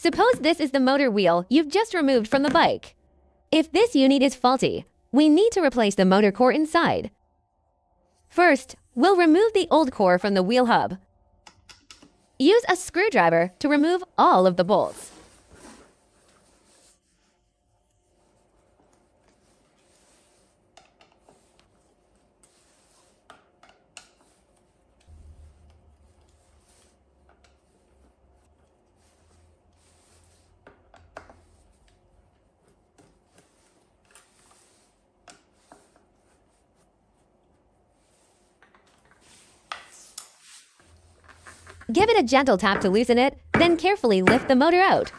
Suppose this is the motor wheel you've just removed from the bike. If this unit is faulty, we need to replace the motor core inside. First, we'll remove the old core from the wheel hub. Use a screwdriver to remove all of the bolts. Give it a gentle tap to loosen it, then carefully lift the motor out.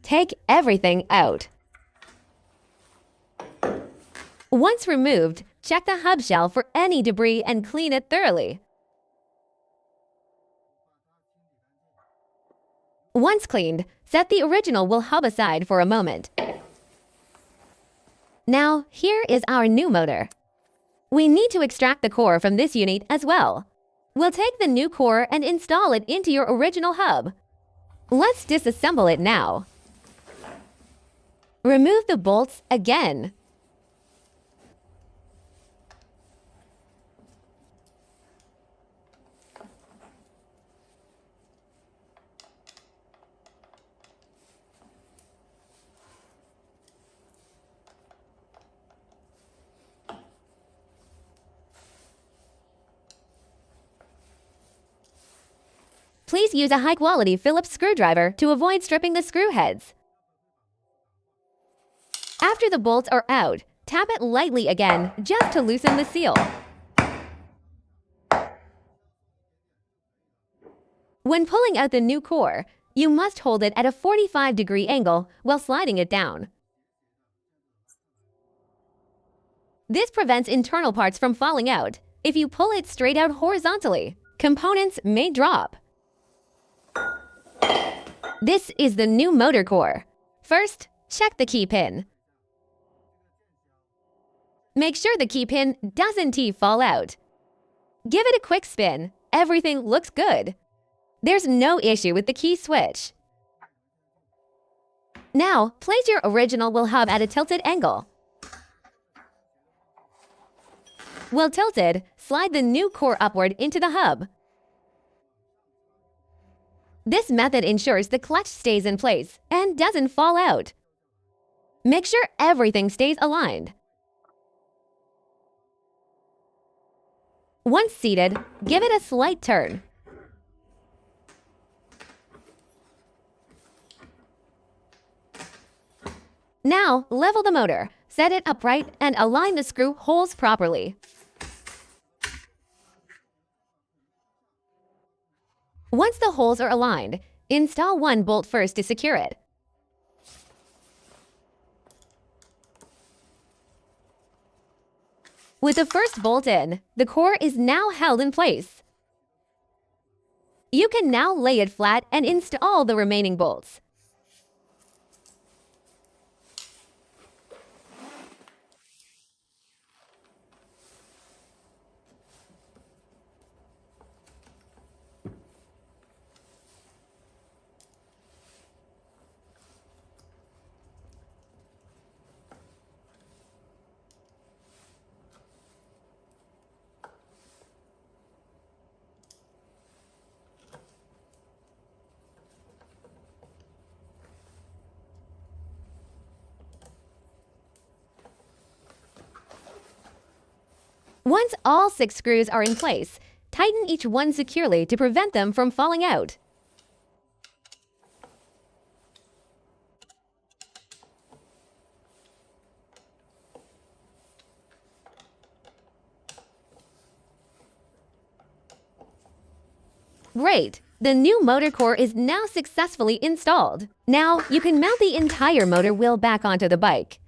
Take everything out. Once removed, check the hub shell for any debris and clean it thoroughly. Once cleaned, set the original wheel hub aside for a moment. Now, here is our new motor. We need to extract the core from this unit as well. We'll take the new core and install it into your original hub. Let's disassemble it now. Remove the bolts again. Please use a high-quality Phillips screwdriver to avoid stripping the screw heads. After the bolts are out, tap it lightly again just to loosen the seal. When pulling out the new core, you must hold it at a 45-degree angle while sliding it down. This prevents internal parts from falling out. If you pull it straight out horizontally, components may drop. This is the new motor core. First, check the key pin. Make sure the key pin doesn't fall out. Give it a quick spin. Everything looks good. There's no issue with the key switch. Now, place your original wheel hub at a tilted angle. While tilted, slide the new core upward into the hub. This method ensures the clutch stays in place and doesn't fall out. Make sure everything stays aligned. Once seated, give it a slight turn. Now, level the motor, set it upright, and align the screw holes properly. Once the holes are aligned, install one bolt first to secure it. With the first bolt in, the core is now held in place. You can now lay it flat and install the remaining bolts. Once all 6 screws are in place, tighten each one securely to prevent them from falling out. Great! The new motor core is now successfully installed. Now, you can mount the entire motor wheel back onto the bike.